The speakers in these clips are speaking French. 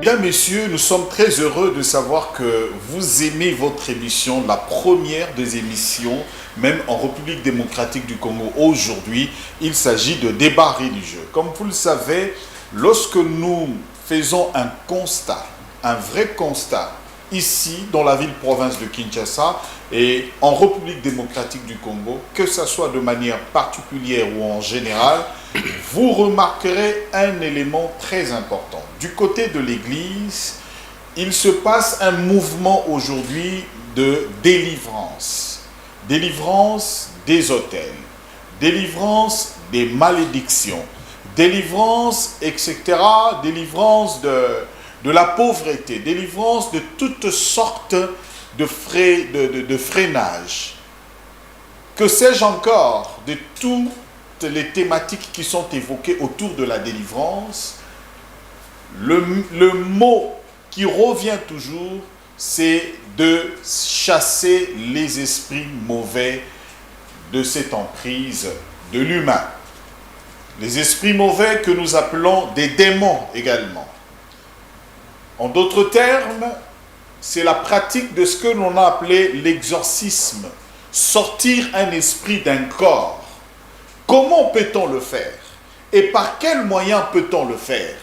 Bien, messieurs, nous sommes très heureux de savoir que vous aimez votre émission, la première des émissions, même en République démocratique du Congo. Aujourd'hui, il s'agit de débats religieux. Comme vous le savez, lorsque nous faisons un constat, un vrai constat, ici, dans la ville-province de Kinshasa et en République démocratique du Congo, que ce soit de manière particulière ou en général, vous remarquerez un élément très important. Du côté de l'Église, il se passe un mouvement aujourd'hui de délivrance. Délivrance des autels, délivrance des malédictions, délivrance, etc., délivrance de la pauvreté, délivrance de toutes sortes de freinages. Que sais-je encore de toutes les thématiques qui sont évoquées autour de la délivrance? Le mot qui revient toujours, c'est de chasser les esprits mauvais de cette emprise de l'humain. Les esprits mauvais que nous appelons des démons également. En d'autres termes, c'est la pratique de ce que l'on a appelé l'exorcisme. Sortir un esprit d'un corps. Comment peut-on le faire? Et par quels moyens peut-on le faire?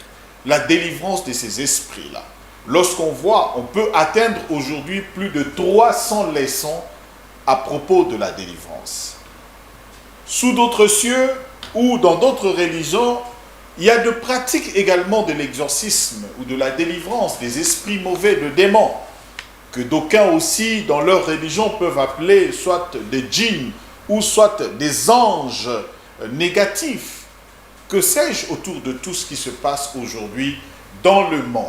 La délivrance de ces esprits-là. Lorsqu'on voit, on peut atteindre aujourd'hui plus de 300 leçons à propos de la délivrance. Sous d'autres cieux ou dans d'autres religions, il y a de pratiques également de l'exorcisme ou de la délivrance des esprits mauvais, de démons, que d'aucuns aussi dans leur religion peuvent appeler soit des djinns ou soit des anges négatifs. Que sais-je autour de tout ce qui se passe aujourd'hui dans le monde?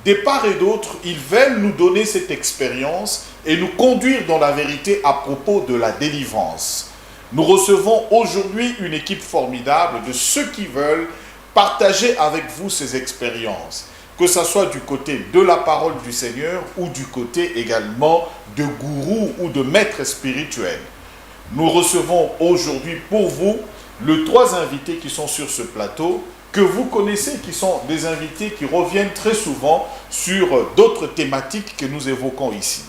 De part et d'autre, ils veulent nous donner cette expérience et nous conduire dans la vérité à propos de la délivrance. Nous recevons aujourd'hui une équipe formidable de ceux qui veulent partager avec vous ces expériences, que ce soit du côté de la parole du Seigneur ou du côté également de gourous ou de maîtres spirituels. Nous recevons aujourd'hui pour vous les 3 invités qui sont sur ce plateau, que vous connaissez, qui sont des invités qui reviennent très souvent sur d'autres thématiques que nous évoquons ici.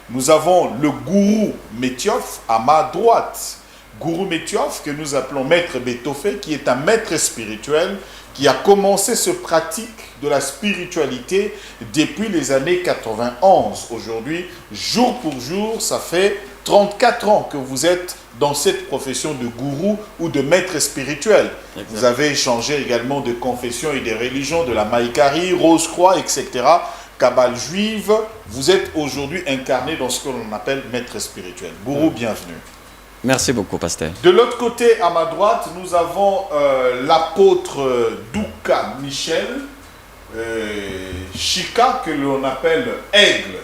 Nous avons le gourou Metiof à ma droite. Gourou Metiof, que nous appelons Maître Betofé, qui est un maître spirituel, qui a commencé ce pratique de la spiritualité depuis les années 91. Aujourd'hui, jour pour jour, ça fait 34 ans que vous êtes dans cette profession de gourou ou de maître spirituel. Exactement. Vous avez échangé également de confessions et des religions, de la Maïkari, Rose-Croix, etc., Kabbale juive. Vous êtes aujourd'hui incarné dans ce que l'on appelle maître spirituel. Gourou, bienvenue. Merci beaucoup, pasteur. De l'autre côté, à ma droite, nous avons l'apôtre Douka Michel, Chika, que l'on appelle Aigle,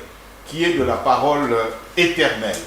qui est de la parole éternelle.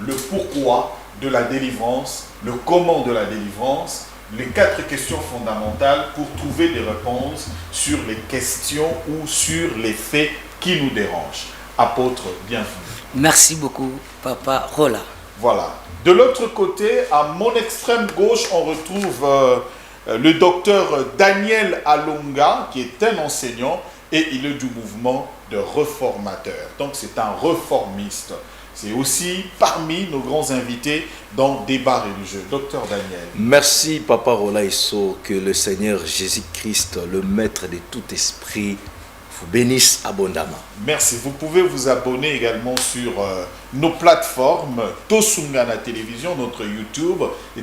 Le pourquoi de la délivrance, le comment de la délivrance, les 4 questions fondamentales pour trouver des réponses sur les questions ou sur les faits qui nous dérangent. Apôtre, bienvenue. Merci beaucoup, Papa Rola. Voilà. De l'autre côté, à mon extrême gauche, on retrouve le docteur Daniel Alonga, qui est un enseignant et il est du mouvement de réformateurs. Donc c'est un réformiste. C'est aussi parmi nos grands invités dans Débat religieux. Docteur Daniel. Merci Papa Rolaïso, que le Seigneur Jésus-Christ, le maître de tout esprit, vous bénisse abondamment. Merci. Vous pouvez vous abonner également sur nos plateformes, Tosungana Télévision, notre YouTube,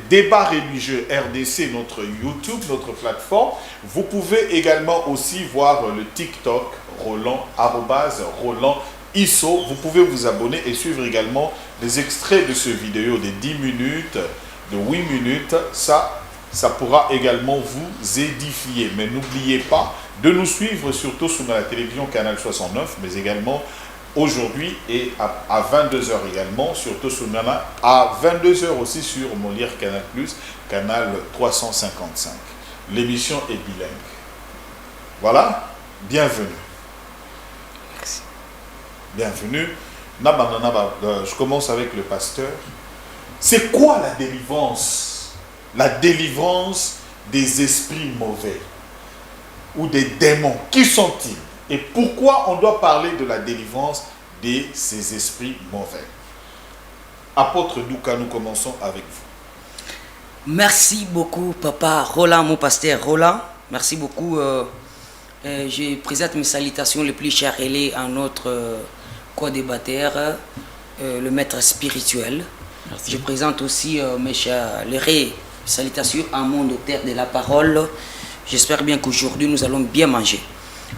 Débat religieux RDC, notre YouTube, notre plateforme. Vous pouvez également aussi voir le TikTok, Roland, @Roland ISO. Vous pouvez vous abonner et suivre également les extraits de ce vidéo de 10 minutes, de 8 minutes. Ça pourra également vous édifier. Mais n'oubliez pas de nous suivre surtout sur la télévision Canal 69, mais également aujourd'hui et à 22h également sur Tosungana, à 22h aussi sur Molière Canal+, Canal 355. L'émission est bilingue. Voilà, bienvenue. Merci. Bienvenue. Je commence avec le pasteur. C'est quoi la délivrance? La délivrance des esprits mauvais ou des démons. Qui sont-ils? Et pourquoi on doit parler de la délivrance de ces esprits mauvais? Apôtre Douka, nous commençons avec vous. Merci beaucoup, Papa Roland, mon pasteur Roland. Merci beaucoup. Je présente mes salutations les plus chères à notre co-débatteur, le maître spirituel. Merci. Je présente aussi mes chers salutations à mon auteur de la parole. J'espère bien qu'aujourd'hui nous allons bien manger.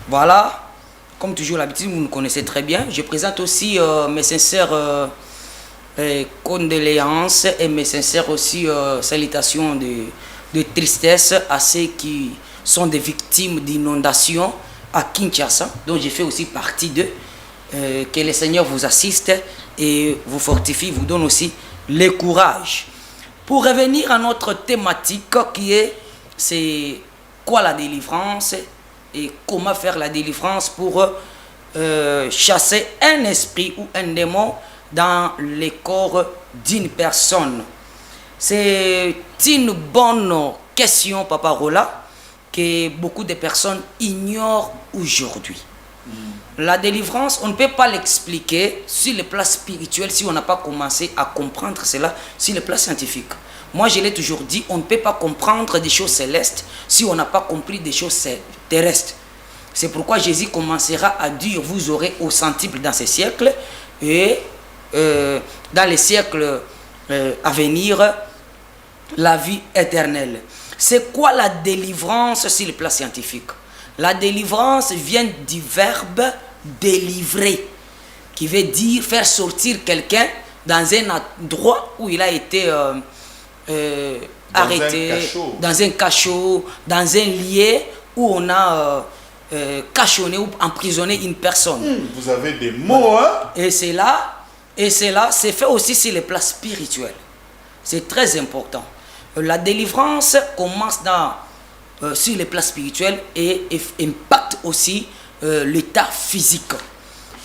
Voilà, comme toujours l'habitude, vous me connaissez très bien. Je présente aussi mes sincères condoléances et mes sincères aussi salutations de tristesse à ceux qui sont des victimes d'inondations à Kinshasa, dont j'ai fait aussi partie d'eux. Que le Seigneur vous assiste et vous fortifie, vous donne aussi le courage. Pour revenir à notre thématique qui est, c'est quoi la délivrance et comment faire la délivrance pour chasser un esprit ou un démon dans le corps d'une personne. C'est une bonne question, Papa Rola, que beaucoup de personnes ignorent aujourd'hui. La délivrance, on ne peut pas l'expliquer sur le plan spirituel si on n'a pas commencé à comprendre cela sur le plan scientifique. Moi, je l'ai toujours dit, on ne peut pas comprendre des choses célestes si on n'a pas compris des choses terrestres. C'est pourquoi Jésus commencera à dire, vous aurez au centuple dans ces siècles et dans les siècles à venir, la vie éternelle. C'est quoi la délivrance sur le plan scientifique? La délivrance vient du verbe délivrer, qui veut dire faire sortir quelqu'un dans un endroit où il a été arrêté, dans un cachot, dans un lieu où on a cachonné ou emprisonné une personne. Vous avez des mots, hein? Et cela, c'est fait aussi sur le plan spirituel. C'est très important. La délivrance commence sur le plan spirituel et impacte aussi l'état physique.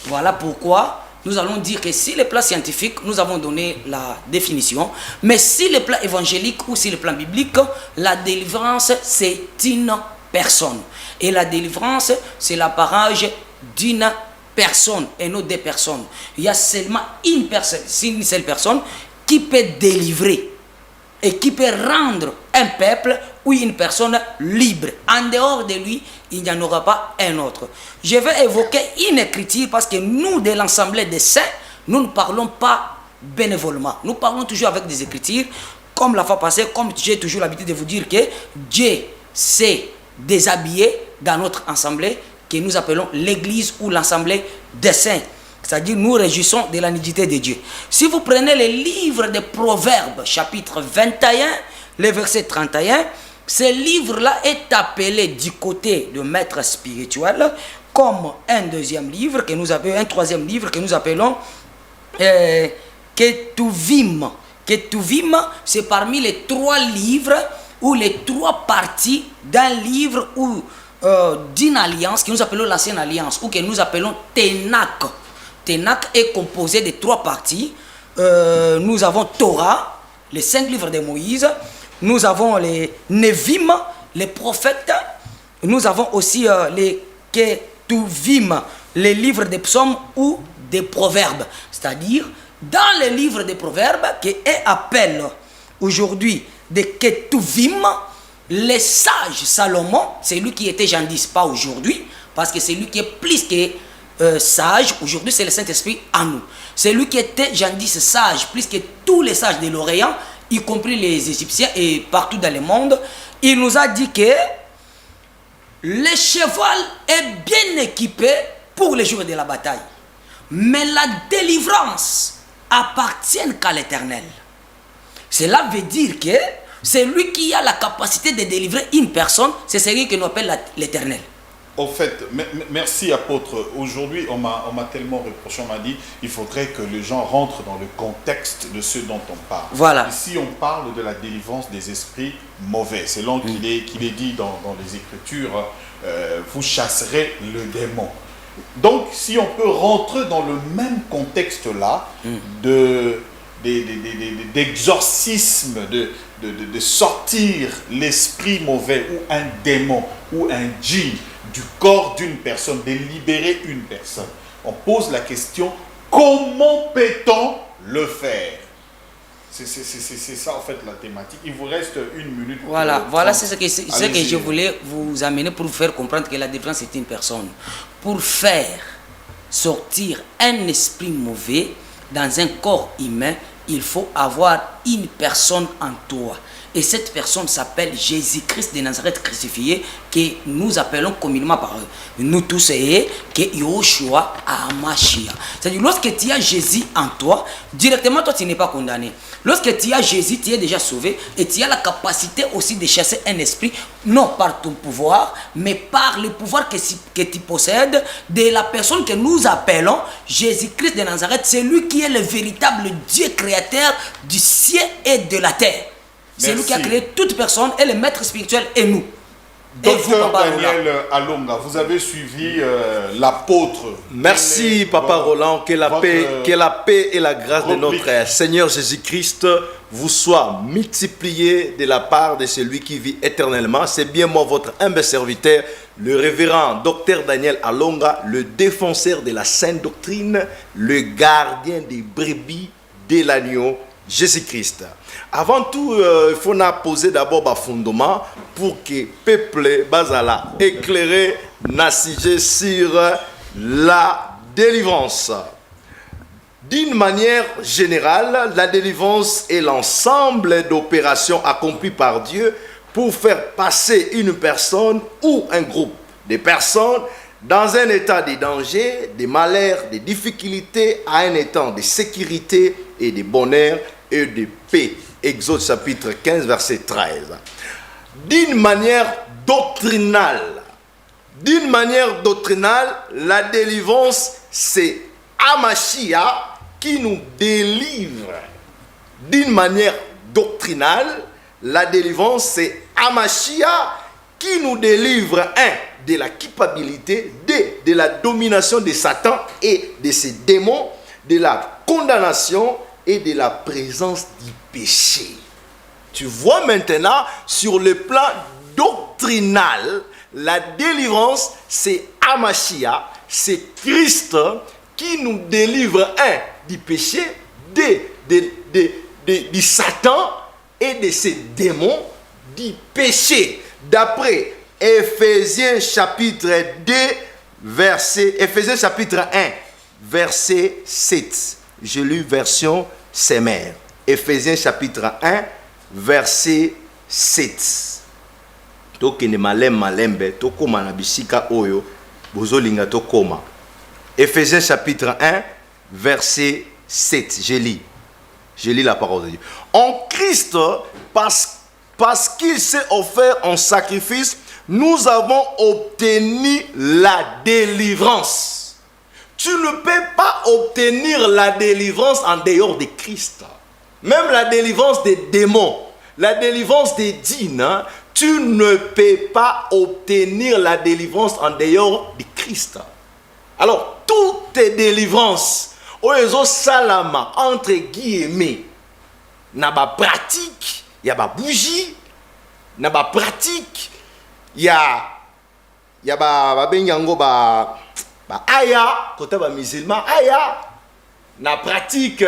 Voilà pourquoi nous allons dire que si le plan scientifique, nous avons donné la définition, mais si le plan évangélique ou si le plan biblique, la délivrance, c'est une personne. Et la délivrance, c'est l'apparage d'une personne et non des personnes. Il y a seulement une personne, une seule personne qui peut délivrer et qui peut rendre un peuple ou une personne libre. En dehors de lui, il n'y en aura pas un autre. Je vais évoquer une écriture parce que nous, de l'Assemblée des saints, nous ne parlons pas bénévolement. Nous parlons toujours avec des écritures. Comme la fois passée, comme j'ai toujours l'habitude de vous dire que Dieu s'est déshabillé dans notre assemblée que nous appelons l'église ou l'assemblée des saints. C'est-à-dire nous réjouissons de la nudité de Dieu. Si vous prenez le livre des Proverbes, chapitre 21, le verset 31, ce livre-là est appelé du côté de maître spirituel comme un deuxième livre, que nous appelons, un troisième livre que nous appelons Ketuvim. Ketuvim, c'est parmi les 3 livres ou les 3 parties d'un livre ou d'une alliance que nous appelons l'ancienne alliance ou que nous appelons Ténak. Ténak est composé de 3 parties. Nous avons Torah, les 5 livres de Moïse. Nous avons les Nevim, les prophètes. Nous avons aussi les Ketuvim, les livres des psaumes ou des proverbes. C'est-à-dire, dans les livres des proverbes, qui est appelé aujourd'hui des Ketuvim, les sages Salomon, c'est lui qui était jadis, pas aujourd'hui, parce que c'est lui qui est plus que sage, aujourd'hui c'est le Saint-Esprit en nous. C'est lui qui était jadis sage, plus que tous les sages de l'Orient, y compris les Égyptiens et partout dans le monde. Il nous a dit que le cheval est bien équipé pour les jours de la bataille. Mais la délivrance appartient qu'à l'Éternel. Cela veut dire que c'est lui qui a la capacité de délivrer une personne, c'est celui que nous appelle l'Éternel. Au fait, merci apôtre. Aujourd'hui, on m'a tellement reproché, on m'a dit il faudrait que les gens rentrent dans le contexte de ce dont on parle. Voilà. Ici, on parle de la délivrance des esprits mauvais. C'est là qu'il est dit dans les Écritures, vous chasserez le démon. Donc, si on peut rentrer dans le même contexte-là d'exorcisme, de sortir l'esprit mauvais ou un démon ou un djinn du corps d'une personne, de libérer une personne. On pose la question, comment peut-on le faire? C'est ça en fait la thématique. Il vous reste 1 minute. Voilà, c'est ce que je voulais vous amener pour vous faire comprendre que la délivrance est une personne. Pour faire sortir un esprit mauvais dans un corps humain, il faut avoir une personne en toi. Et cette personne s'appelle Jésus-Christ de Nazareth crucifié, que nous appelons communément par nous tous, et que Yoshua Amashia. C'est-à-dire, lorsque tu as Jésus en toi, directement, toi, tu n'es pas condamné. Lorsque tu as Jésus, tu es déjà sauvé et tu as la capacité aussi de chasser un esprit, non par ton pouvoir, mais par le pouvoir que tu possèdes de la personne que nous appelons Jésus-Christ de Nazareth. C'est lui qui est le véritable Dieu créateur du ciel et de la terre. C'est lui qui a créé toute personne et le maître spirituel et nous. Docteur Daniel Alonga, vous avez suivi l'apôtre. Merci Papa Roland, que la paix et la grâce de notre Seigneur Jésus-Christ vous soient multipliées de la part de celui qui vit éternellement. C'est bien moi, votre humble serviteur, le révérend Docteur Daniel Alonga, le défenseur de la sainte doctrine, le gardien des brebis de l'agneau Jésus-Christ. Avant tout, il faut poser d'abord un fondement pour que le peuple basala éclairé na sujet sur la délivrance. D'une manière générale, la délivrance est l'ensemble d'opérations accomplies par Dieu pour faire passer une personne ou un groupe de personnes dans un état de danger, de malheur, de difficulté à un état de sécurité et de bonheur et de paix. Exode chapitre 15, verset 13. D'une manière doctrinale, la délivrance, c'est Amashia qui nous délivre. D'une manière doctrinale, la délivrance, c'est Amashia qui nous délivre, de la culpabilité, de la domination de Satan et de ses démons, de la condamnation et de la présence du péché. Tu vois maintenant, sur le plan doctrinal, la délivrance, c'est Amashia, c'est Christ qui nous délivre, du péché, du Satan et de ses démons, du péché. D'après Éphésiens chapitre 1, verset 7. Je lis version Semer. Éphésiens chapitre 1, verset 7. Tokene malembe, tokoma na bisika oyo, bozolinga tokoma. Éphésiens chapitre 1, verset 7. Je lis la parole de Dieu. En Christ, parce qu'il s'est offert en sacrifice, nous avons obtenu la délivrance. Tu ne peux pas obtenir la délivrance en dehors de Christ. Même la délivrance des démons, la délivrance des djinns, tu ne peux pas obtenir la délivrance en dehors de Christ. Alors, toutes tes délivrances, oyezo salama, entre guillemets, n'a pas pratique, il y a pas bougie, n'a pas pratique, il y a aya, côté ba musulman, aya, na pratique,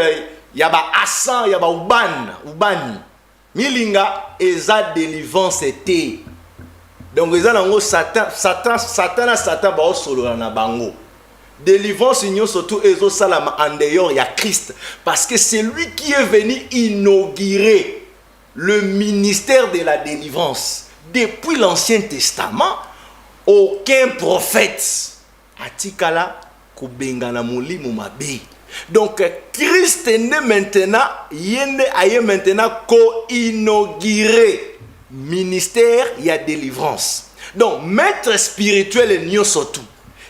il y a asan, il y a ubani, milinga, eza délivrance était. Donc, eza nango Satan ba osolo na bango. Délivrance union surtout ezo salama en dehors, il y a Christ. Parce que c'est lui qui est venu inaugurer le ministère de la délivrance. Depuis l'Ancien Testament, aucun prophète atikala kubengana mulimu mabe. Donc Christ est né maintenant, yende aye maintenant co-inauguré ministère, il y a délivrance. Donc maître spirituel est nyo surtout.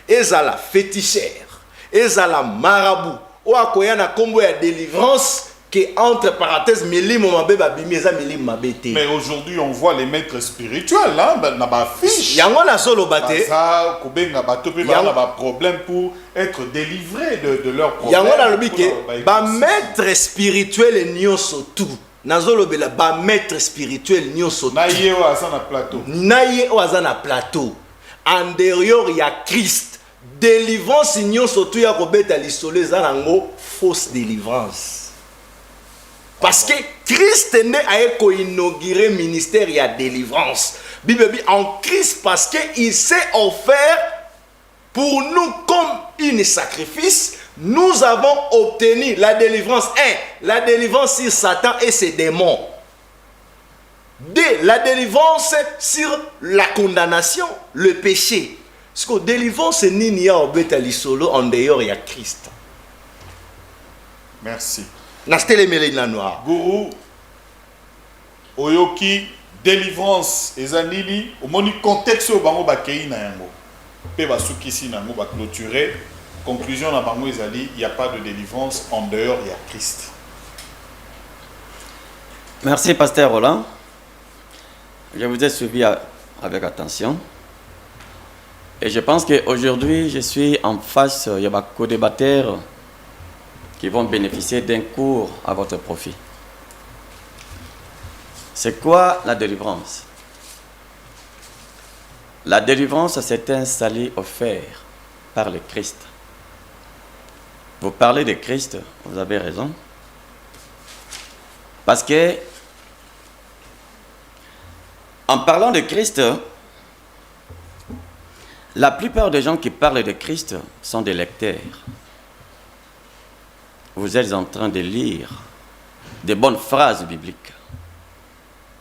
Ezala féticheur, ezala marabout, ou akoya na kombo ya délivrance que entre parenthèses milimo mabe babimi eza milimo mabete. Mais aujourd'hui on voit les maîtres spirituels là, na ba fiche. Yango na solo bate. Ça kubenga bato pe ba ba problème pour être délivré de leurs problèmes. Yango na lobike ba maître spirituel nyonso tout. Nazolo bela ba maître spirituel nyonso tout. Na ye o azana plateau. Na ye o azana plateau. en dehors il y a Christ. Délivrance ignon surtout ya kobeta lisolo eza nango fausse délivrance. Parce que Christ est né à inaugurer le ministère il y a délivrance. Bible dit en Christ parce qu'il s'est offert pour nous comme un sacrifice. Nous avons obtenu la délivrance. 1. La délivrance sur Satan et ses démons. 2. La délivrance sur la condamnation, le péché. Parce que la délivrance n'est ni au bétali solo, en dehors il y a Christ. Merci. Nastele Melina Noir. Gourou, Oyoki, délivrance, ezanili, au moni contexte au bango bakei na yango. Pe basuki si nango ba clôturer. Conclusion na bango ezali, il n'y a pas de délivrance, en dehors il y a Christ. Merci, pasteur Roland. Je vous ai suivi avec attention. Et je pense qu'aujourd'hui, je suis en face, il y a des co-débatteurs qui vont bénéficier d'un cours à votre profit. C'est quoi la délivrance? La délivrance, c'est un salut offert par le Christ. Vous parlez de Christ, vous avez raison. Parce que, en parlant de Christ, la plupart des gens qui parlent de Christ sont des lecteurs. Vous êtes en train de lire des bonnes phrases bibliques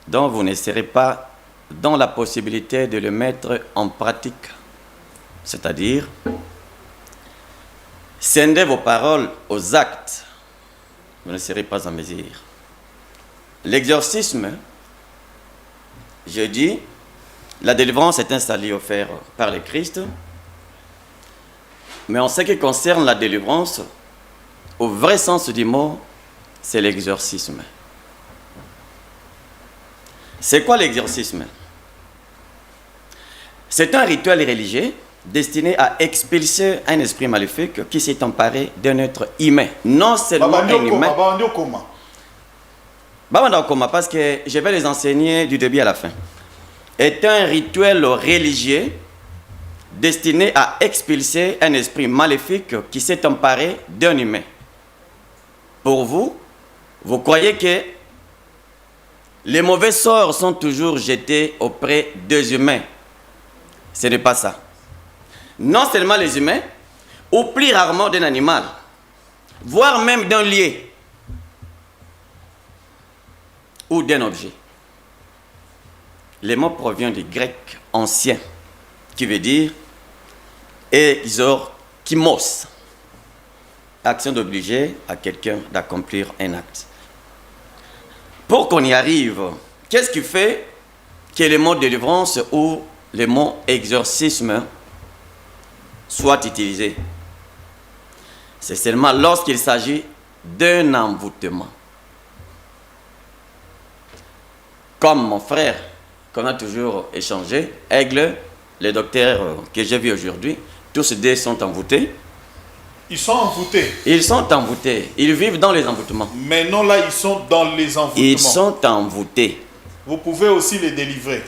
dont vous ne serez pas dans la possibilité de le mettre en pratique. C'est-à-dire, scindez vos paroles aux actes. Vous ne serez pas en mesure. L'exorcisme, je dis, la délivrance est un salut offert par le Christ. Mais en ce qui concerne la délivrance, au vrai sens du mot, c'est l'exorcisme. C'est quoi l'exorcisme? C'est un rituel religieux destiné à expulser un esprit maléfique qui s'est emparé d'un être humain. Non seulement un humain. Parce que je vais les enseigner du début à la fin. Est un rituel religieux destiné à expulser un esprit maléfique qui s'est emparé d'un humain. Pour vous, vous croyez que les mauvais sorts sont toujours jetés auprès des humains. Ce n'est pas ça. Non seulement les humains, ou plus rarement d'un animal, voire même d'un lieu ou d'un objet. Le mot provient du grec ancien, qui veut dire exorkimos, action d'obliger à quelqu'un d'accomplir un acte. Pour qu'on y arrive, qu'est-ce qui fait que le mot délivrance ou le mot exorcisme soit utilisé? C'est seulement lorsqu'il s'agit d'un envoûtement. Comme mon frère, qu'on a toujours échangé, Aigle, le docteur que j'ai vu aujourd'hui, tous deux sont envoûtés. Ils sont envoûtés. Ils sont envoûtés. Ils vivent dans les envoûtements. Mais non, là, ils sont dans les envoûtements. Ils sont envoûtés. Vous pouvez aussi les délivrer.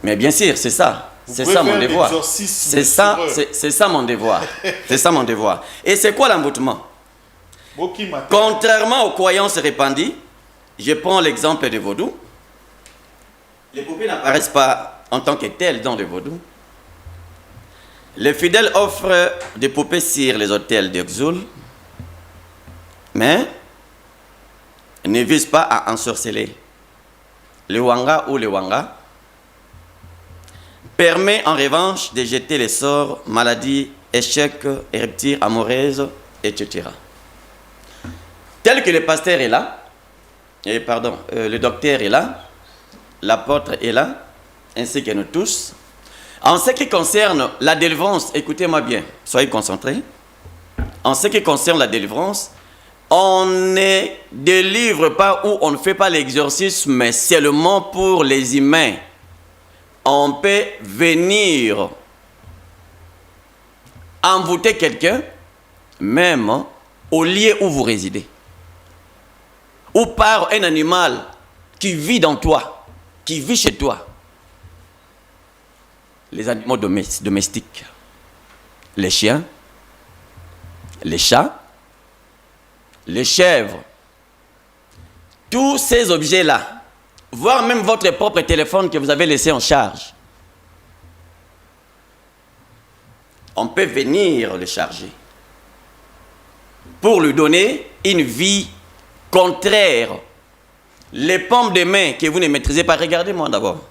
Mais bien sûr, c'est ça. C'est ça mon devoir. C'est ça mon devoir. C'est ça mon devoir. Et c'est quoi l'envoûtement? Contrairement aux croyances répandues, je prends l'exemple de vaudou. Les poupées n'apparaissent pas en tant que telles dans le vaudou. Les fidèles offrent des poupées sur les autels d'Exul, mais ne visent pas à ensorceler. Le wanga ou le wanga permet en revanche de jeter les sorts, maladies, échecs, ruptures amoureuses, etc. Tel que le pasteur est là, le docteur est là, l'apôtre est là, ainsi que nous tous. En ce qui concerne la délivrance, écoutez-moi bien, soyez concentrés. En ce qui concerne la délivrance, on ne délivre pas ou on ne fait pas l'exorcisme seulement pour les humains. On peut venir envoûter quelqu'un, même au lieu où vous résidez. Ou par un animal qui vit dans toi, qui vit chez toi. les animaux domestiques, les chiens, les chats, les chèvres, tous ces objets-là, voire même votre propre téléphone que vous avez laissé en charge, on peut venir le charger pour lui donner une vie contraire. Les paumes de main que vous ne maîtrisez pas, regardez-moi d'abord,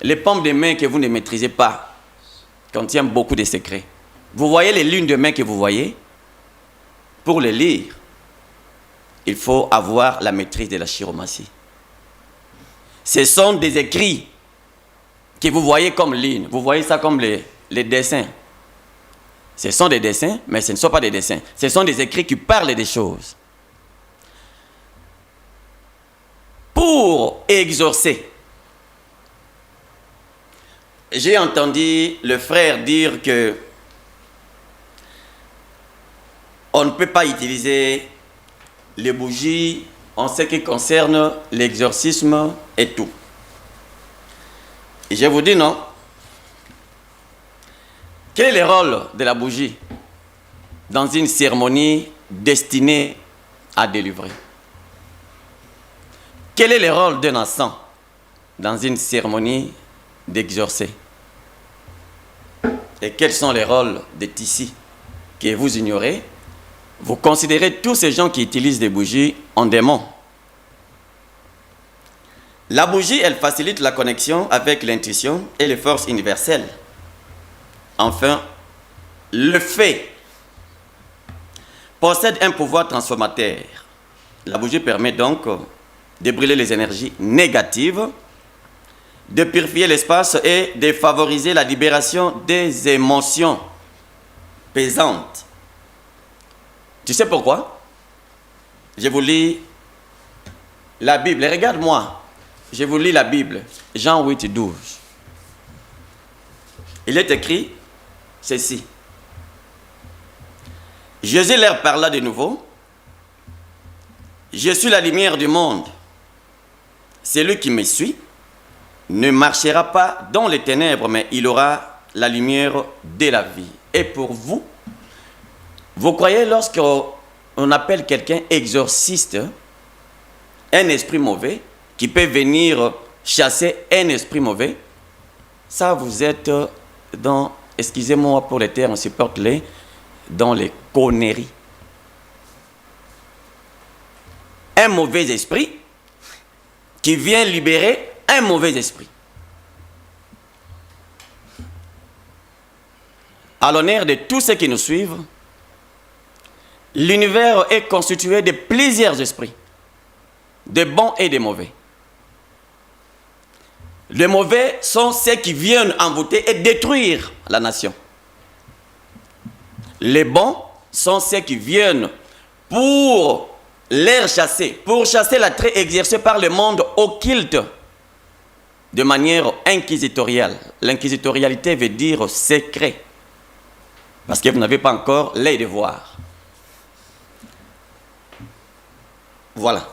les paumes de main que vous ne maîtrisez pas contiennent beaucoup de secrets. Vous voyez les lunes de main que vous voyez, pour les lire, il faut avoir la maîtrise de la chiromancie. Ce sont des écrits que vous voyez comme lignes. Vous voyez ça comme les dessins. Ce sont des dessins, mais ce ne sont pas des dessins. Ce sont des écrits qui parlent des choses. Pour exorcer, j'ai entendu le frère dire que on ne peut pas utiliser les bougies en ce qui concerne l'exorcisme et tout. Et je vous dis non. Quel est le rôle de la bougie dans une cérémonie destinée à délivrer? Quel est le rôle d'un encens dans une cérémonie d'exorcer? Et quels sont les rôles des tissus que vous ignorez? Vous considérez tous ces gens qui utilisent des bougies en démons. La bougie, elle facilite la connexion avec l'intuition et les forces universelles. Enfin, le feu possède un pouvoir transformateur. La bougie permet donc de brûler les énergies négatives, de purifier l'espace et de favoriser la libération des émotions pesantes. Tu sais pourquoi? Je vous lis la Bible. Regarde-moi. Je vous lis la Bible. Jean 8, 12. Il est écrit ceci. Jésus leur parla de nouveau. Je suis la lumière du monde. Celui qui me suit ne marchera pas dans les ténèbres, mais il aura la lumière de la vie. Et pour vous, vous croyez lorsqu'on appelle quelqu'un exorciste, un esprit mauvais, qui peut venir chasser un esprit mauvais, ça vous êtes dans, excusez-moi pour les termes, on supporte-les, dans les conneries. Un mauvais esprit qui vient libérer un mauvais esprit. À l'honneur de tous ceux qui nous suivent, l'univers est constitué de plusieurs esprits, de bons et de mauvais. Les mauvais sont ceux qui viennent envoûter et détruire la nation. Les bons sont ceux qui viennent pour les chasser, pour chasser l'attrait exercé par le monde occulte de manière inquisitoriale. L'inquisitorialité veut dire secret, parce que vous n'avez pas encore l'œil de voir. Voilà.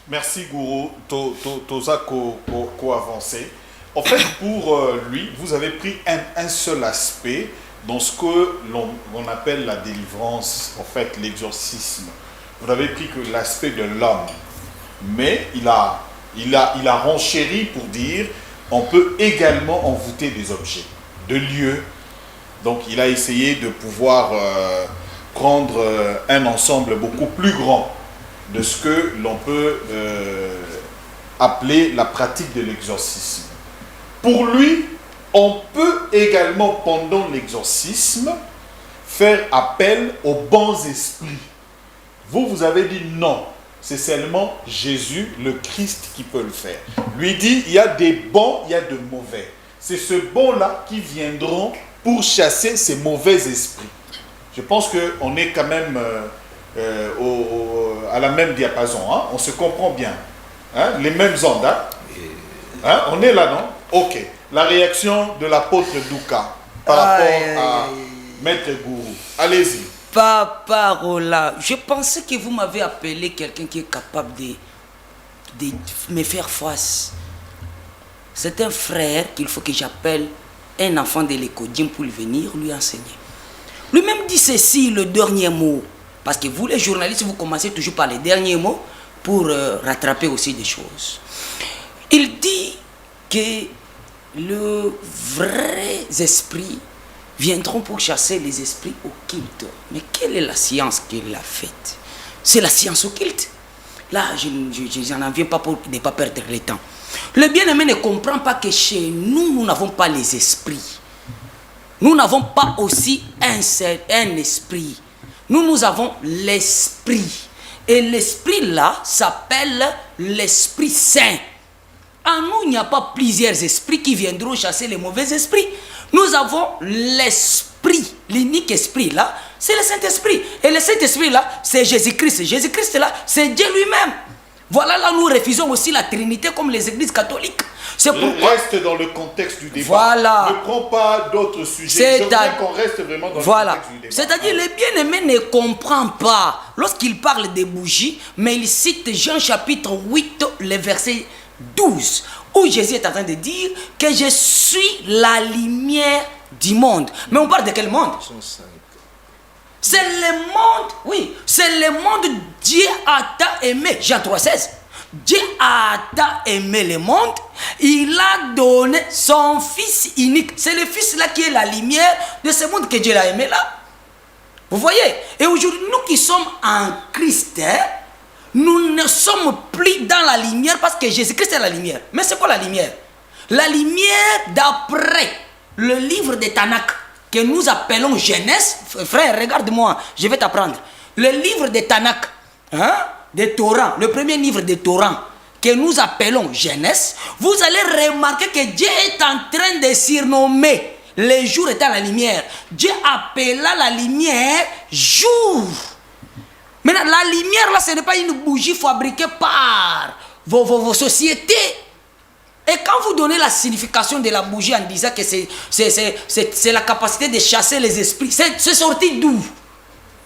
Merci Gourou, Toza co-avancé. En fait, pour lui, vous avez pris un seul aspect dans ce que l'on appelle la délivrance, en fait l'exorcisme. Vous n'avez pris que l'aspect de l'homme. Mais il a renchéri pour dire on peut également envoûter des objets, de lieux. Donc il a essayé de pouvoir prendre un ensemble beaucoup plus grand de ce que l'on peut appeler la pratique de l'exorcisme. Pour lui, on peut également, pendant l'exorcisme, faire appel aux bons esprits. Vous avez dit non, c'est seulement Jésus, le Christ, qui peut le faire. Lui dit, il y a des bons, il y a de mauvais. C'est ce bon-là qui viendront pour chasser ces mauvais esprits. Je pense qu'on est quand même à la même diapason, hein? On se comprend bien, hein? Les mêmes ondes, hein? On est là, non? Ok. La réaction de l'apôtre Douka par rapport à Maître Gourou. Allez-y. Papa Roland, je pensais que vous m'avez appelé quelqu'un qui est capable de me faire face. C'est un frère qu'il faut que j'appelle un enfant de l'écodime pour venir lui enseigner. Lui-même dit ceci, le dernier mot. Parce que vous, les journalistes, vous commencez toujours par les derniers mots pour rattraper aussi des choses. Il dit que le vrai esprit viendront pour chasser les esprits occultes. Mais quelle est la science qu'il a faite? C'est la science occulte. Là, je n'en viens pas pour ne pas perdre le temps. Le bien-aimé ne comprend pas que chez nous, nous n'avons pas les esprits. Nous n'avons pas aussi un esprit. Nous avons l'esprit. Et l'esprit là s'appelle l'Esprit Saint. En nous, il n'y a pas plusieurs esprits qui viendront chasser les mauvais esprits. Nous avons l'esprit, l'unique esprit là, c'est le Saint-Esprit. Et le Saint-Esprit là, c'est Jésus-Christ. Jésus-Christ là, c'est Dieu lui-même. Voilà, là nous refusons aussi la Trinité comme les églises catholiques. C'est pourquoi... Reste dans le contexte du débat. Voilà. Ne prends pas d'autres sujets. Je voudrais qu'on reste vraiment dans le contexte du débat. C'est-à-dire, le bien-aimé ne comprend pas lorsqu'il parle des bougies, mais il cite Jean chapitre 8, le verset 12, où Jésus est en train de dire que je suis la lumière du monde. Mais on parle de quel monde? C'est le monde, oui, c'est le monde. Dieu a tant aimé, Jean 3,16. Dieu a tant aimé le monde, il a donné son Fils unique. C'est le Fils là qui est la lumière de ce monde que Dieu a aimé là. Vous voyez? Et aujourd'hui, nous qui sommes en Christ, nous ne sommes plus dans la lumière parce que Jésus-Christ est la lumière. Mais c'est quoi la lumière? La lumière d'après le livre de Tanakh, que nous appelons Genèse. Frère, regarde-moi, je vais t'apprendre. Le livre de Tanakh, de Torah, le premier livre de Torah, que nous appelons Genèse, vous allez remarquer que Dieu est en train de surnommer les jours étant la lumière. Dieu appela la lumière jour. Maintenant, la lumière là, ce n'est pas une bougie fabriquée par vos sociétés. Et quand vous donnez la signification de la bougie en disant que c'est la capacité de chasser les esprits, c'est sorti d'où?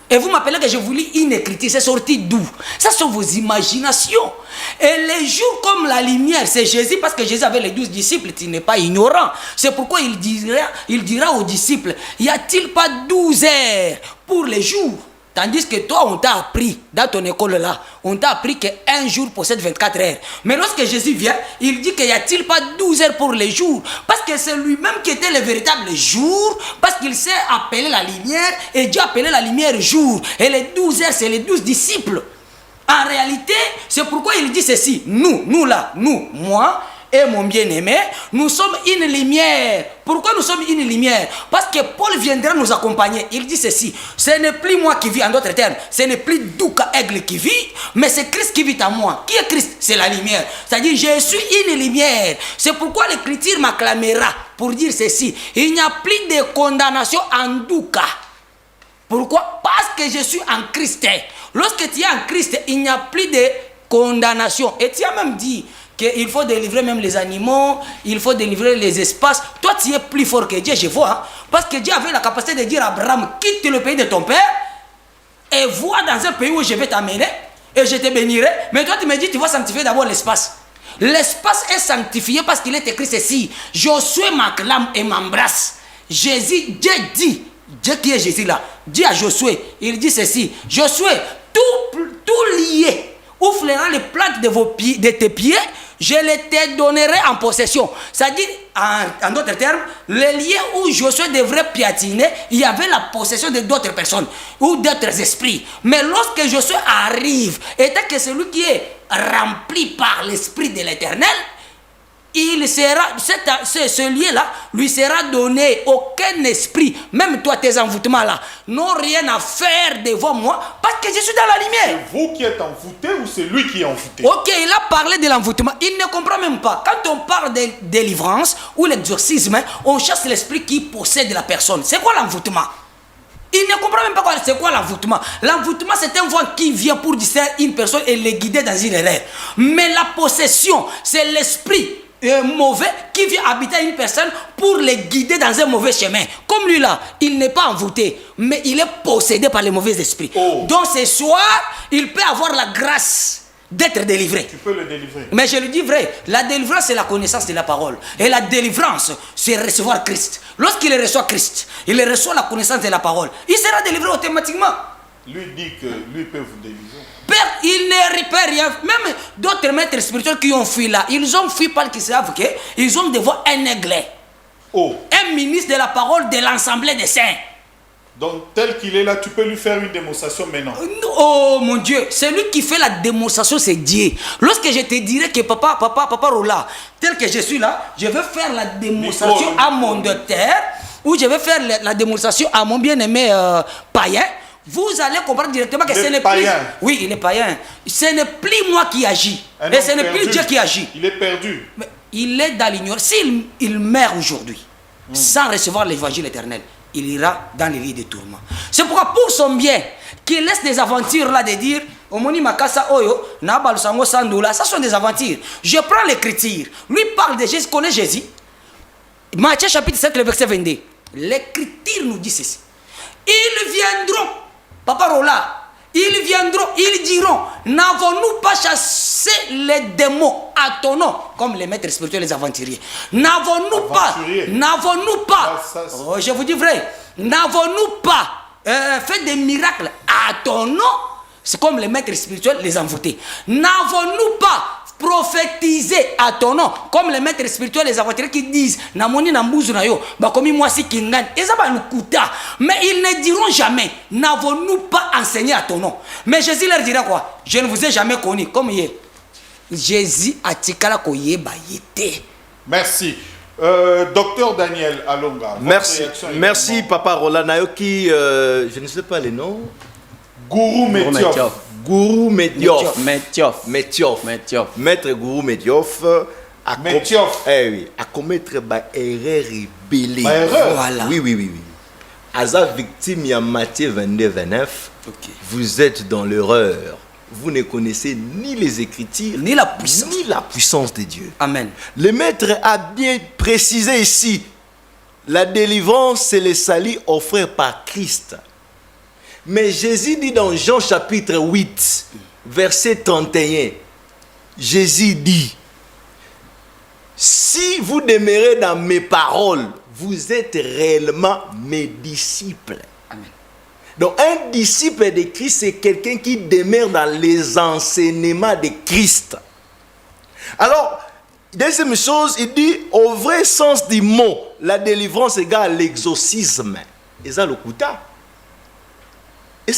Et vous m'appelez que je vous lis une écriture, c'est sorti d'où? Ça sont vos imaginations. Et les jours comme la lumière, c'est Jésus, parce que Jésus avait les 12 disciples, il n'est pas ignorant. C'est pourquoi il dira aux disciples, y a-t-il pas 12 heures pour les jours? Tandis que toi, on t'a appris, dans ton école là, on t'a appris qu'un jour possède 24 heures. Mais lorsque Jésus vient, il dit qu'il n'y a-t-il pas 12 heures pour les jours? Parce que c'est lui-même qui était le véritable jour, parce qu'il s'est appelé la lumière, et Dieu a appelé la lumière jour. Et les 12 heures, c'est les 12 disciples. En réalité, c'est pourquoi il dit ceci. Nous là, moi et mon bien-aimé, nous sommes une lumière. Pourquoi nous sommes une lumière? Parce que Paul viendra nous accompagner. Il dit ceci, ce n'est plus moi qui vis, en d'autres termes, ce n'est plus Douka Aigle qui vit, mais c'est Christ qui vit en moi. Qui est Christ? C'est la lumière. C'est-à-dire, je suis une lumière. C'est pourquoi l'Écriture m'acclamera pour dire ceci. Il n'y a plus de condamnation en Douka. Pourquoi? Parce que je suis en Christ. Lorsque tu es en Christ, il n'y a plus de condamnation. Et tu as même dit qu'il faut délivrer même les animaux, il faut délivrer les espaces. Toi, tu es plus fort que Dieu, je vois. Hein? Parce que Dieu avait la capacité de dire à Abraham, quitte le pays de ton père et vois dans un pays où je vais t'amener et je te bénirai. Mais toi, tu me dis, tu vas sanctifier d'abord l'espace. L'espace est sanctifié parce qu'il est écrit ceci. Josué m'acclame et m'embrasse. Jésus, Dieu dit, Dieu qui est Jésus là, dit à Josué, il dit ceci, Josué, tout lié, ouvre les plantes de tes pieds, je les te donnerai en possession. C'est-à-dire, en d'autres termes, le lieu où Josué devrait piétiner, il y avait la possession de d'autres personnes ou d'autres esprits. Mais lorsque Josué arrive, étant que celui qui est rempli par l'Esprit de l'Éternel, il sera, ce lieu-là, lui sera donné. Aucun esprit, même toi, tes envoûtements là, n'ont rien à faire devant moi parce que je suis dans la lumière. C'est vous qui êtes envoûté ou c'est lui qui est envoûté? Ok, il a parlé de l'envoûtement. Il ne comprend même pas. Quand on parle de délivrance ou l'exorcisme, on chasse l'esprit qui possède la personne. C'est quoi l'envoûtement? Il ne comprend même pas c'est quoi l'envoûtement. L'envoûtement, c'est un vent qui vient pour distraire une personne et les guider dans une erreur. Mais la possession, c'est l'esprit mauvais qui vient habiter une personne pour les guider dans un mauvais chemin. Comme lui là, il n'est pas envoûté, mais il est possédé par les mauvais esprits. Donc ce soir, il peut avoir la grâce d'être délivré. Tu peux le délivrer. Mais je le dis vrai, la délivrance c'est la connaissance de la parole. Et la délivrance c'est recevoir Christ. Lorsqu'il reçoit Christ, il reçoit la connaissance de la parole. Il sera délivré automatiquement. Lui dit que lui peut vous délivrer. Père, il ne répare rien. Même d'autres maîtres spirituels qui ont fui là, ils ont fui parce qu'ils savent qu'ils ont devant un aigle. Oh. Un ministre de la parole de l'Assemblée des saints. Donc, tel qu'il est là, tu peux lui faire une démonstration maintenant. Oh mon Dieu, c'est lui qui fait la démonstration, c'est Dieu. Lorsque je te dirai que papa Rola, tel que je suis là, je vais faire la démonstration à mon docteur, ou je vais faire la démonstration à mon bien-aimé païen, vous allez comprendre directement que ce n'est plus... Oui, il est païen. Ce n'est plus moi qui agis. Et ce n'est plus Dieu qui agit. Il est perdu. Mais il est dans l'ignorance. S'il meurt aujourd'hui, sans recevoir l'évangile éternel, il ira dans les lits de tourment. C'est pourquoi pour son bien, qu'il laisse des aventures là de dire Omoni Makasa Oyo, Nabal Sango Sandoula, ça sont des aventures. Je prends l'écriture. Lui parle de Jésus, connaît Jésus. Matthieu chapitre 7, le verset 22. L'écriture nous dit ceci. Ils viendront, Papa Rola, ils viendront, ils diront, n'avons-nous pas chassé les démons à ton nom, comme les maîtres spirituels, les aventuriers. N'avons-nous pas, oh, je vous dis vrai, n'avons-nous pas fait des miracles à ton nom, c'est comme les maîtres spirituels, les envoûtés. N'avons-nous pas prophétisé à ton nom, comme les maîtres spirituels, les aventuriers qui disent Namoni Nambuzu na yo, bakomi mwasi kingan, mais ils ne diront jamais, n'avons-nous pas enseigné à ton nom. Mais Jésus leur dira quoi? Je ne vous ai jamais connu, comme hier. Jésus a tikala koye bayete. Merci. Docteur Daniel Alonga. Merci Papa Roland Nayoki, je ne sais pas les noms. Gourou Metiof. Gourou Medioff. Maître Gourou Medioff a commettre une erreur rebelle. Voilà. Oui. Asa victime ya Matthieu 22-29. Vous êtes dans l'erreur. Vous ne connaissez ni les Écritures, ni la puissance de Dieu. Amen. Le maître a bien précisé ici, la délivrance, c'est le salut offert par Christ. Mais Jésus dit dans Jean chapitre 8, verset 31, Jésus dit, si vous demeurez dans mes paroles, vous êtes réellement mes disciples. Amen. Donc un disciple de Christ, c'est quelqu'un qui demeure dans les enseignements de Christ. Alors, deuxième chose, il dit, au vrai sens du mot, la délivrance égale à l'exorcisme. Et ça le coûta. Nous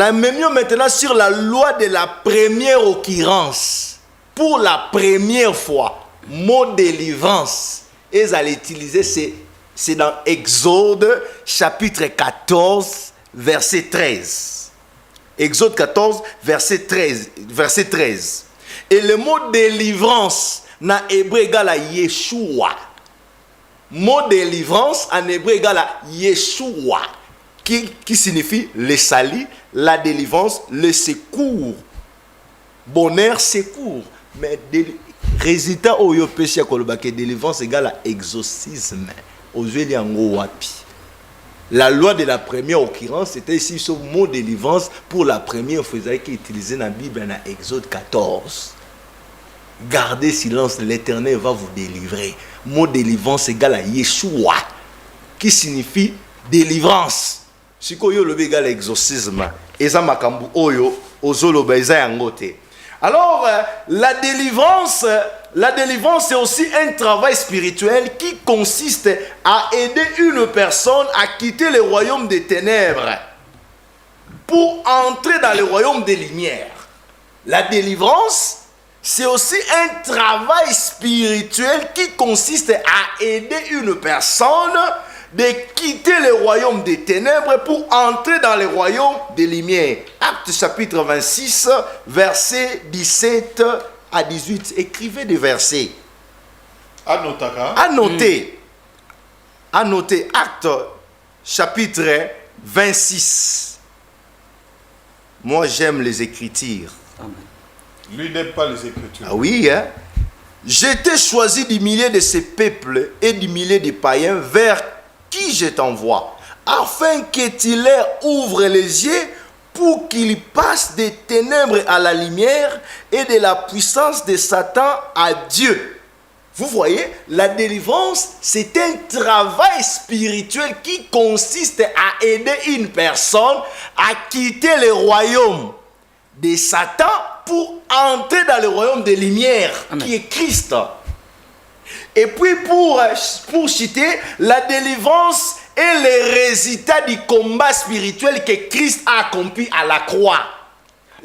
sommes maintenant sur la loi de la première occurrence. Pour la première fois, mot délivrance. Et ça l'utiliser, c'est dans Exode chapitre 14, verset 13. Exode 14, verset 13. Et le mot délivrance, en hébreu égale à Yeshua. Mot délivrance, en hébreu égale à Yeshua. Qui signifie le salut, la délivrance, le secours. Bonheur, secours. Mais résultat au péché à Kolobake, délivrance égale à exorcisme. La loi de la première occurrence, c'était ici ce mot délivrance pour la première fois qui est utilisé dans la Bible, dans Exode 14. Gardez silence, l'Éternel va vous délivrer. Mot délivrance égale à Yeshua, qui signifie délivrance. Si vous avez l'exorcisme, alors, la délivrance, c'est aussi un travail spirituel qui consiste à aider une personne à quitter le royaume des ténèbres pour entrer dans le royaume des lumières. La délivrance, c'est aussi un travail spirituel qui consiste à aider une personne de quitter le royaume des ténèbres pour entrer dans le royaume des lumières. Acte chapitre 26, versets 17 à 18. Écrivez des versets. Annotez. Acte chapitre 26. Moi, j'aime les Écritures. Amen. Lui n'aime pas les Écritures. Ah oui, hein? J'étais choisi du milieu de ces peuples et du milieu des païens vers qui je t'envoie, afin que tu leur ouvres les yeux pour qu'il passe des ténèbres à la lumière et de la puissance de Satan à Dieu. Vous voyez, la délivrance, c'est un travail spirituel qui consiste à aider une personne à quitter le royaume de Satan pour entrer dans le royaume des lumières, qui est Christ. Et puis pour citer, la délivrance est le résultat du combat spirituel que Christ a accompli à la croix.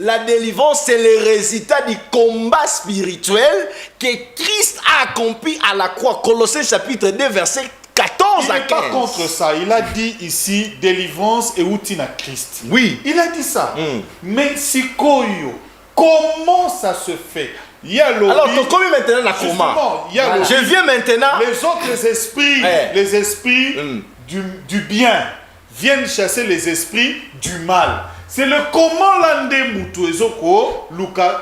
La délivrance, c'est le résultat du combat spirituel que Christ a accompli à la croix. Colossiens chapitre 2, verset 14 à 15. Il n'est pas contre ça. Il a dit ici, délivrance et outil à Christ. Oui. Il a dit ça. Mais si koyo, comment ça se fait? Il y a le alors, comment maintenant la comment? Je viens maintenant. Les autres esprits, les esprits du bien viennent chasser les esprits du mal. C'est le comment l'ande mutu ezoko Luka.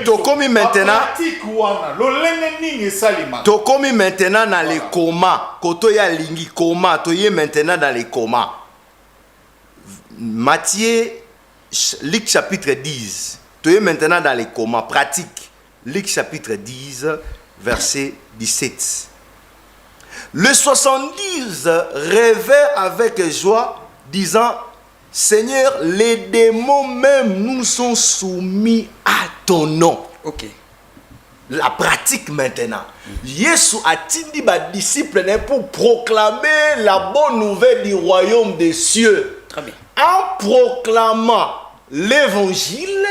Tokomi maintenant. Tokomi maintenant dans les coma. Koto ya lingi coma. Toye maintenant dans les coma. Matthieu, Luc chapitre 10. Toye maintenant dans les coma. Pratique. Luc chapitre 10, verset 17. Le 70 rêvèrent avec joie, disant: Seigneur, les démons même nous sont soumis à ton nom. Ok. La pratique maintenant. Jésus a dit à ses disciples pour proclamer la bonne nouvelle du royaume des cieux. Très bien. En proclamant l'évangile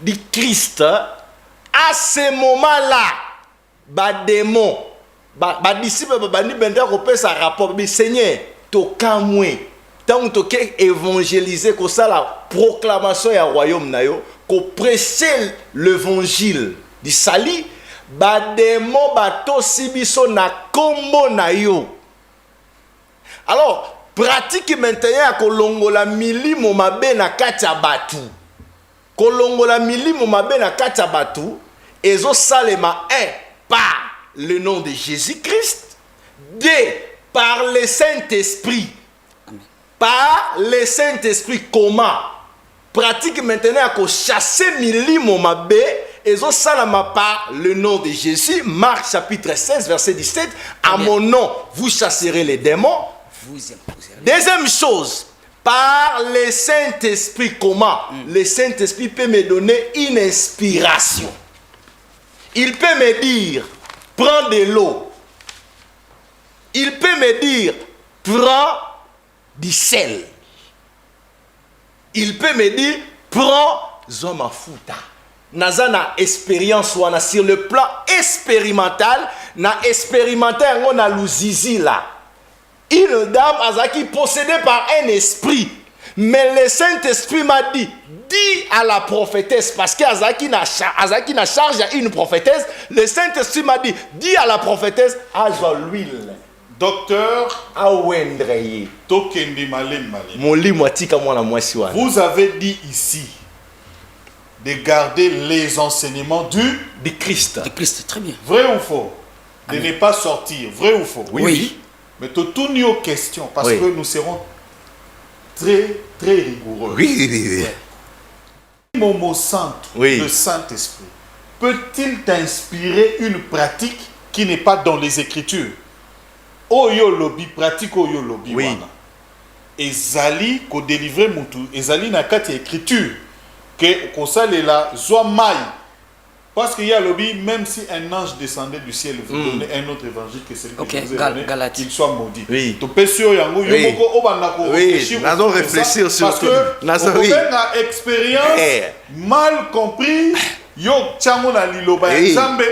du Christ, à ce moment-là, les démons, les disciples, sa rapport, mais Seigneur, tokamwe. Tant que évangéliser que ça la proclamation du royaume nayo, que prêcher l'évangile du salut, ba démon bato sibiso na kombo nayo. Alors pratique maintenant ko longola milimo mabe na katia batu. Ko longola milimo mabe na katia batu ezo salema par le nom de Jésus-Christ, par le Saint-Esprit. Par le Saint-Esprit, comment? Pratique maintenant à chasser milimo mabe et zo salama par le nom de Jésus. Marc chapitre 16 verset 17. À mon nom vous chasserez les démons. Deuxième chose, par le Saint-Esprit, comment? Le Saint-Esprit peut me donner une inspiration. Il peut me dire prends de l'eau. Il peut me dire prends du sel. Il peut me dire prends zoma futa. Nazana expérience wana sur le plan expérimental, na expérimenté on a luzizi là. Une dame azaki possédée par un esprit, mais le Saint-Esprit m'a dit dis à la prophétesse, parce que azaki na charge à une prophétesse. Le Saint-Esprit m'a dit dis à la prophétesse ajoute l'huile. Docteur, vous avez dit ici de garder les enseignements du Christ. Du Christ, très bien. Vrai ou faux? De ne pas sortir, vrai ou faux? Oui. Mais tout nos questions, parce que nous serons très, très rigoureux. Oui. Momo Santo, le Saint-Esprit, peut-il t'inspirer une pratique qui n'est pas dans les Écritures? Oyo lobi pratique oyo lobi wana. Ezali ko délivrer mutu, ezali na kati écriture que ko salela zwa mai. Parce qu'il y a lobi, même si un ange descendait du ciel vous donnait un autre évangile que celui que je vous ai donné, qu'il soit maudit. Oui. To pesio yango yomoko obandako réfléchir. Nous réfléchir sur parce que na expérience mal compris yo tchango na liloba nzambe.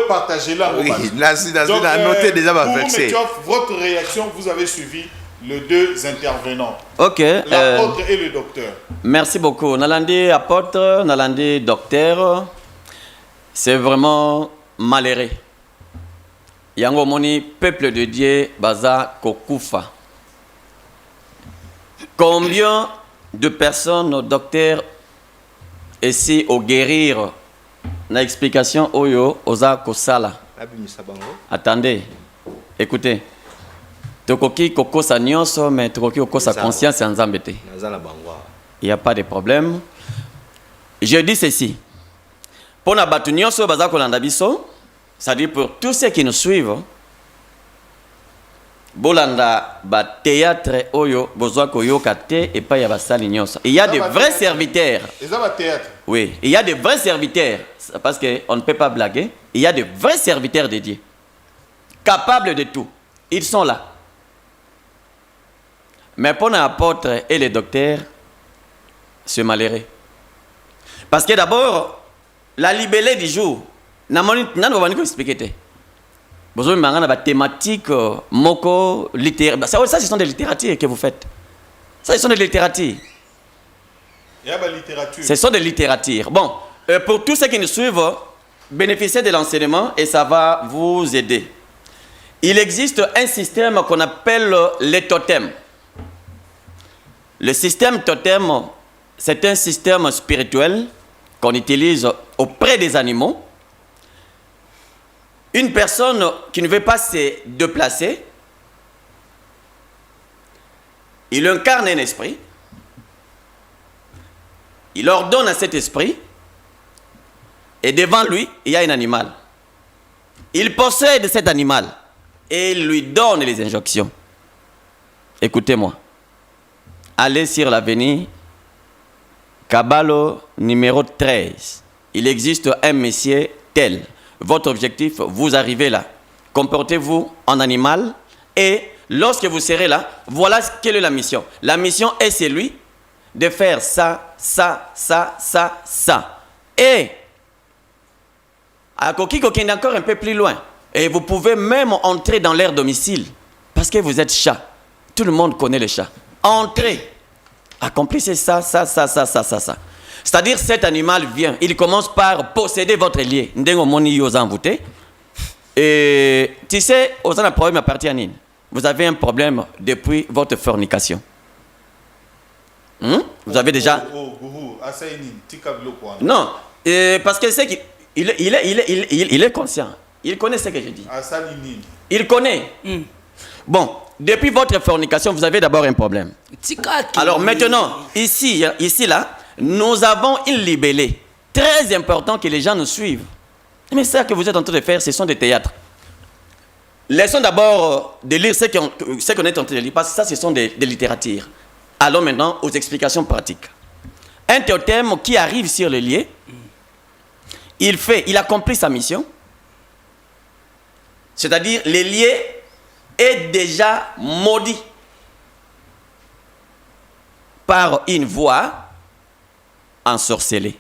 Partagez là. Oui, noté déjà ma verset. Votre réaction, vous avez suivi les deux intervenants. Ok. L'apôtre et le docteur. Merci beaucoup. Nalandi apôtre, Nalandi docteur. C'est vraiment malheureux. Yango moni peuple de Dieu baza kokufa. Combien de personnes docteur essaient de guérir? Na explication oyo oza kosala. Attendez, écoutez. Tokoki kokosa nyonso mais tokoki kokosa conscience ya nzambe te. Il n'y a pas de problème. Je dis ceci. Pour la Batunio, c'est-à-dire pour tous ceux qui nous suivent, Bolanda ba théâtre oyo besoin koyo kate et pas ya sali nyonso. Il y a des vrais serviteurs. Oui, il y a des vrais serviteurs parce que on ne peut pas blaguer. Il y a des vrais serviteurs de Dieu. Capables de tout. Ils sont là. Mais pour l'apôtre et les docteurs, c'est malheureux. Parce que d'abord, la libellée du jour, n'a pas expliqué. Vous avez une thématique, moko, littéraire. Ça, ce sont des littératures que vous faites. Ça, ce sont des littératures. Il y a la littérature. Ce sont des littératures. Bon, pour tous ceux qui nous suivent, bénéficiez de l'enseignement et ça va vous aider. Il existe un système qu'on appelle les totems. Le système totem, c'est un système spirituel qu'on utilise auprès des animaux. Une personne qui ne veut pas se déplacer, il incarne un esprit, il ordonne à cet esprit, et devant lui, il y a un animal. Il possède cet animal et il lui donne les injonctions. Écoutez-moi. Allez sur l'avenue Kabalo numéro 13. Il existe un monsieur tel. Votre objectif, vous arrivez là. Comportez-vous en animal et lorsque vous serez là, voilà quelle est la mission. La mission est celui de faire ça, ça, ça, ça, ça. Et à Kokiko qui est encore un peu plus loin. Et vous pouvez même entrer dans leur domicile parce que vous êtes chat. Tout le monde connaît le chat. Entrez. Accomplissez ça, ça, ça, ça, ça, ça, ça. C'est-à-dire, cet animal vient, il commence par posséder votre lié. Et tu sais, vous avez un problème à partir de vous avez un problème depuis votre fornication. Vous avez déjà... Non, parce que c'est qu'il il est conscient. Il connaît ce que je dis. Il connaît. Bon, depuis votre fornication, vous avez d'abord un problème. Alors maintenant, ici là, nous avons une libellée très importante que les gens nous suivent. Mais ça que vous êtes en train de faire, ce sont des théâtres. Laissons d'abord de lire ce qu'on est en train de lire, parce que ça, ce sont des littératures. Allons maintenant aux explications pratiques. Un totem qui arrive sur le lieu, il accomplit sa mission. C'est-à-dire, le lieu est déjà maudit par une voix ensorcelée.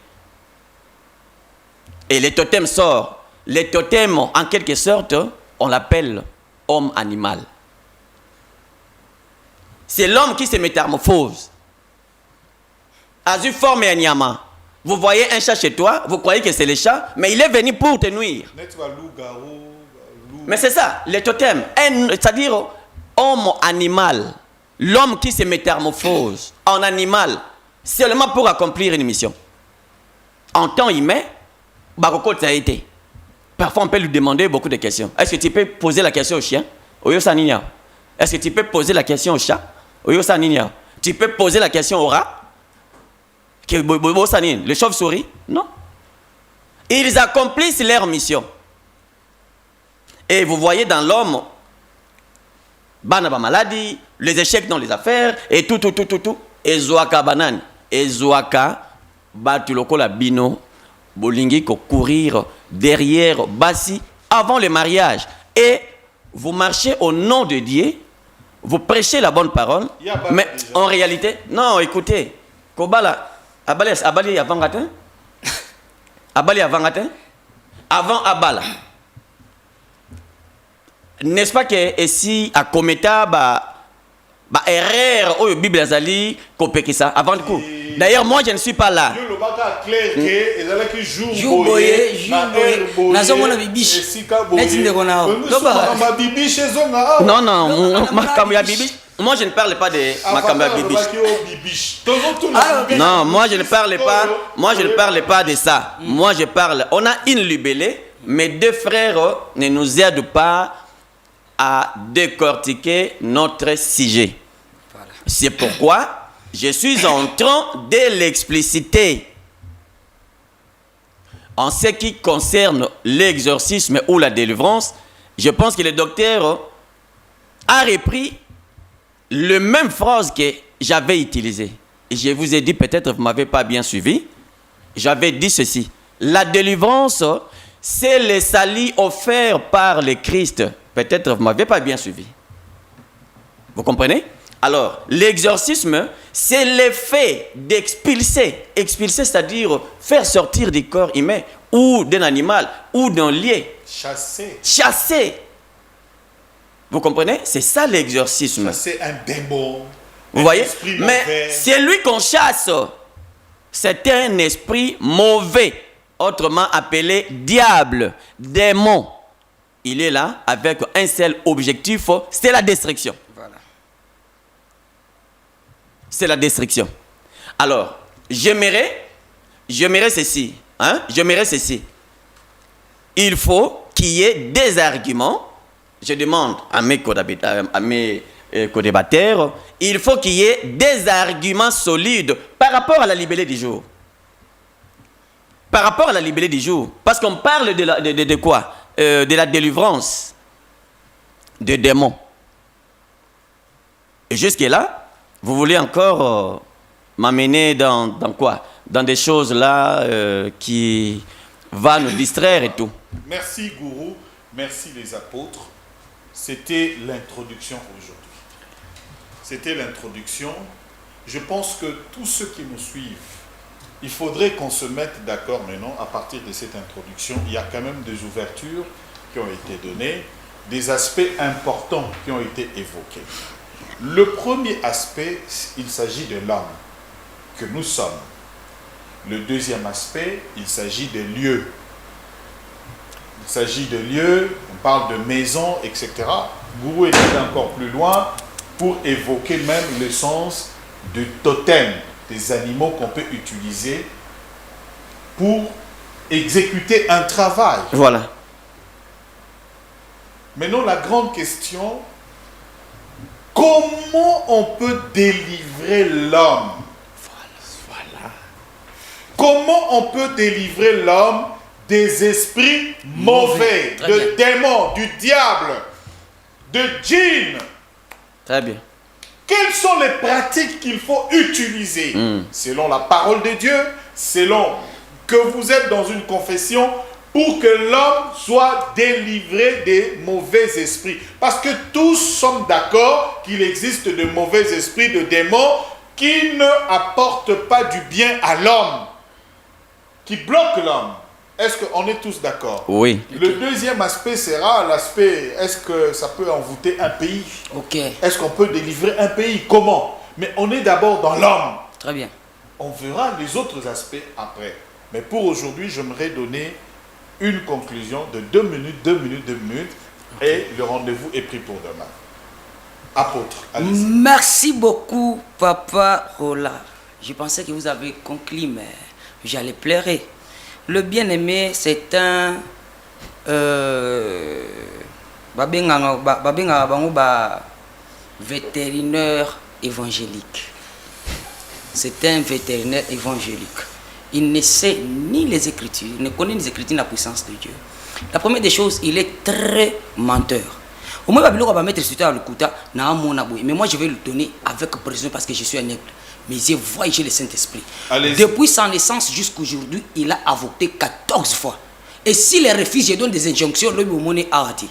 Et le totem sort. Le totem, en quelque sorte, on l'appelle homme animal. C'est l'homme qui se métamorphose. Azu forme un nyama. Vous voyez un chat chez toi, vous croyez que c'est le chat, mais il est venu pour te nuire. Mais c'est ça, le totem, c'est-à-dire homme animal. L'homme qui se métamorphose en animal, seulement pour accomplir une mission. En temps humain, parfois on peut lui demander beaucoup de questions. Est-ce que tu peux poser la question au chien? Est-ce que tu peux poser la question au chat? Tu peux poser la question au rat? Le chauve-souris? Non. Ils accomplissent leur mission. Et vous voyez dans l'homme, banaba maladie, les échecs dans les affaires, et tout. Et zoaka banane. Et zoaka, batuloko la bino, bolingi ko courir derrière Bassi avant le mariage. Et vous marchez au nom de Dieu, vous prêchez la bonne parole, mais en réalité, non, écoutez, Kobala, Abali avant matin, avant Abala. N'est-ce pas que si à Kometa, erreur, ou Bible Azali, ça avant le coup. D'ailleurs, moi, je ne suis pas là. Non, moi, je ne parle pas de Makamba Bibiche. Non, moi, je ne parle pas de ça. Moi, je parle. On a une libellée, mes deux frères ne nous aident pas à décortiquer notre sujet. Voilà. C'est pourquoi Je suis en train de l'expliciter. En ce qui concerne l'exorcisme ou la délivrance, je pense que le docteur a repris la même phrase que j'avais utilisée. Je vous ai dit, peut-être vous ne m'avez pas bien suivi. J'avais dit ceci. La délivrance, c'est le salut offert par le Christ. Peut-être vous ne m'avez pas bien suivi. Vous comprenez? Alors, l'exorcisme, c'est l'effet d'expulser. Expulser, c'est-à-dire faire sortir du corps humain ou d'un animal ou d'un lieu. Chasser. Chasser. Vous comprenez? C'est ça l'exorcisme. Chasser un démon. Vous voyez? Mais c'est lui qu'on chasse. C'est un esprit mauvais, autrement appelé diable, démon. Il est là avec un seul objectif, c'est la destruction. Voilà. C'est la destruction. Alors, j'aimerais ceci. Hein? J'aimerais ceci. Il faut qu'il y ait des arguments. Je demande à mes co-débatteurs, il faut qu'il y ait des arguments solides par rapport à la libellé du jour. Par rapport à la libellé du jour. Parce qu'on parle de quoi? De la délivrance de démons. Et jusque-là, vous voulez encore m'amener dans quoi? Dans des choses là qui vont nous distraire et tout. Merci Gourou, merci les apôtres. C'était l'introduction aujourd'hui. C'était l'introduction. Je pense que tous ceux qui nous suivent, il faudrait qu'on se mette d'accord maintenant à partir de cette introduction. Il y a quand même des ouvertures qui ont été données, des aspects importants qui ont été évoqués. Le premier aspect, il s'agit de l'homme que nous sommes. Le deuxième aspect, il s'agit des lieux. Il s'agit de lieux, on parle de maisons, etc. Gourou est allé encore plus loin pour évoquer même le sens du totem, des animaux qu'on peut utiliser pour exécuter un travail. Voilà. Maintenant, la grande question, comment on peut délivrer l'homme? Voilà. Comment on peut délivrer l'homme des esprits mauvais, de démons, du diable, de djinns? Très bien. Quelles sont les pratiques qu'il faut utiliser selon la parole de Dieu, selon que vous êtes dans une confession, pour que l'homme soit délivré des mauvais esprits? Parce que tous sommes d'accord qu'il existe de mauvais esprits, de démons qui ne apportent pas du bien à l'homme, qui bloquent l'homme. Est-ce qu'on est tous d'accord? Oui. Le deuxième aspect sera l'aspect, est-ce que ça peut envoûter un pays? Ok. Est-ce qu'on peut délivrer un pays? Comment? Mais on est d'abord dans l'homme. Très bien. On verra les autres aspects après. Mais pour aujourd'hui, j'aimerais donner une conclusion de 2 minutes, 2 minutes, 2 minutes. Et le rendez-vous est pris pour demain. Apôtre, allez-y. Merci beaucoup, Papa Roland. Je pensais que vous avez conclu, mais j'allais pleurer. Le bien-aimé, c'est un vétérinaire évangélique. C'est un vétérinaire évangélique. Il ne sait ni les Écritures, il ne connaît les Écritures ni la puissance de Dieu. La première des choses, il est très menteur. Au moins, il va mettre sur le kuta, mais moi je vais le donner avec précision parce que je suis un aigle. Mais je vois j'ai le Saint-Esprit. Depuis sa naissance jusqu'à aujourd'hui, il a avorté 14 fois. Et s'il refuse, je donne des injonctions, le monnaie a arrêté.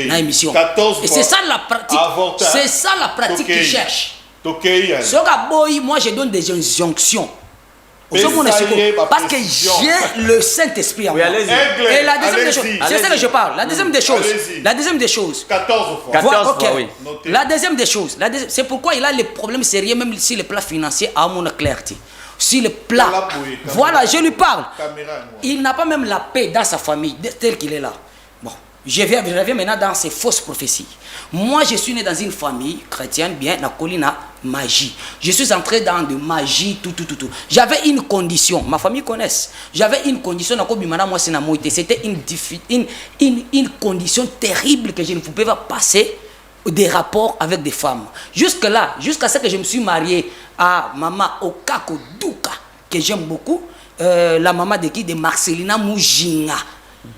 La émission. 14 fois. Et c'est ça la pratique. C'est ça la pratique qu'il cherche. Moi je donne des injonctions. Parce que j'ai le Saint-Esprit en moi. Et la deuxième des choses, c'est ça que je parle. La deuxième des choses. 14 fois. 14 fois, oui. La deuxième des choses, c'est pourquoi il a les problèmes sérieux, même si le plan financier a mon clarté. Si le plan. Voilà, je lui parle. Il n'a pas même la paix dans sa famille, tel qu'il est là. Bon, je reviens maintenant dans ces fausses prophéties. Moi, je suis né dans une famille chrétienne, bien, la colline magie. Je suis entré dans de magie, tout. J'avais une condition, ma famille connaisse. J'avais une condition, c'était une condition terrible que je ne pouvais pas passer des rapports avec des femmes. Jusque-là, jusqu'à ce que je me suis marié à maman Okako Duka, que j'aime beaucoup, la maman de qui? De Marcelina Mujinga.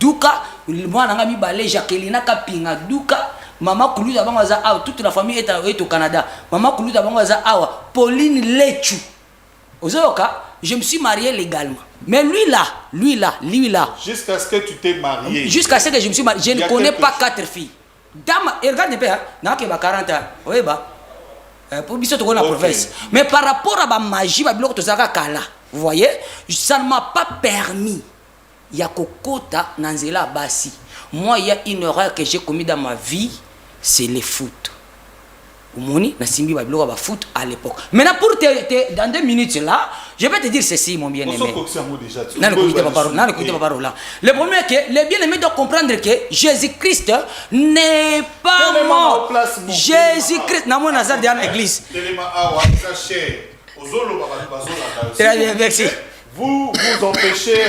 Duka, moi, je balé Jacqueline Kapinga Duka, maman Koulouza Bangaza, toute la famille est au Canada. Maman Koulouza Bangaza, Pauline Lechu. Je me suis marié légalement. Mais lui là. Jusqu'à ce que tu t'es marié. Jusqu'à ce que je me suis marié. Je ne connais pas 4 filles. Dame, regarde un peu, il y a 40 ans. Oui, pour biso la province. Mais par rapport à ma magie, vous voyez, ça ne m'a pas permis. Il y a Kokota Nanzela Bassi. Moi, il y a une erreur que j'ai commise dans ma vie, c'est le foot. Moni, na simbi babilo ba foot à l'époque. Maintenant pour dans 2 minutes là, je vais te dire ceci mon bien-aimé. Le problème est que les bien-aimés doivent comprendre que Jésus-Christ n'est pas mort. Jésus-Christ n'a pas nazar dans l'église. Très bien, merci. Vous empêchez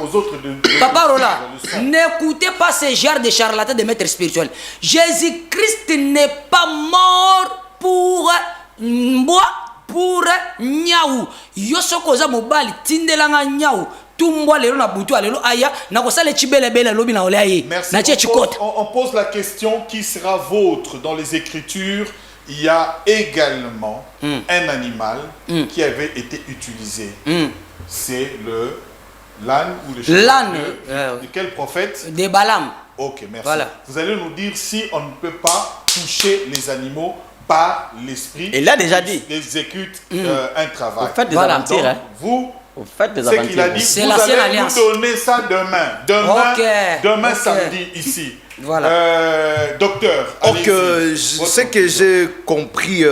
aux autres de... Papa Roland, n'écoutez pas ce genre de charlatans de maîtres spirituels. Jésus-Christ n'est pas mort pour moi, pour Niaou. Yosokoza mobali, tindelanga Niaou. Tumbo lelo na butu alelo aya na kosala chibele bele lobi na olaye. Merci. On pose la question qui sera vôtre dans les Écritures. Il y a également un animal qui avait été utilisé. C'est l'âne ou le cheval. L'âne. De quel prophète? De Balaam. Ok, merci. Voilà. Vous allez nous dire si on ne peut pas toucher les animaux par l'esprit. Il l'a déjà dit. Ils exécutent un travail. Vous faites des aventures. Donc, vous, faites des ce qu'il a dit, c'est vous la seule allez alliance. nous donner ça demain. Demain samedi, ici. Voilà. Docteur, ce que j'ai compris,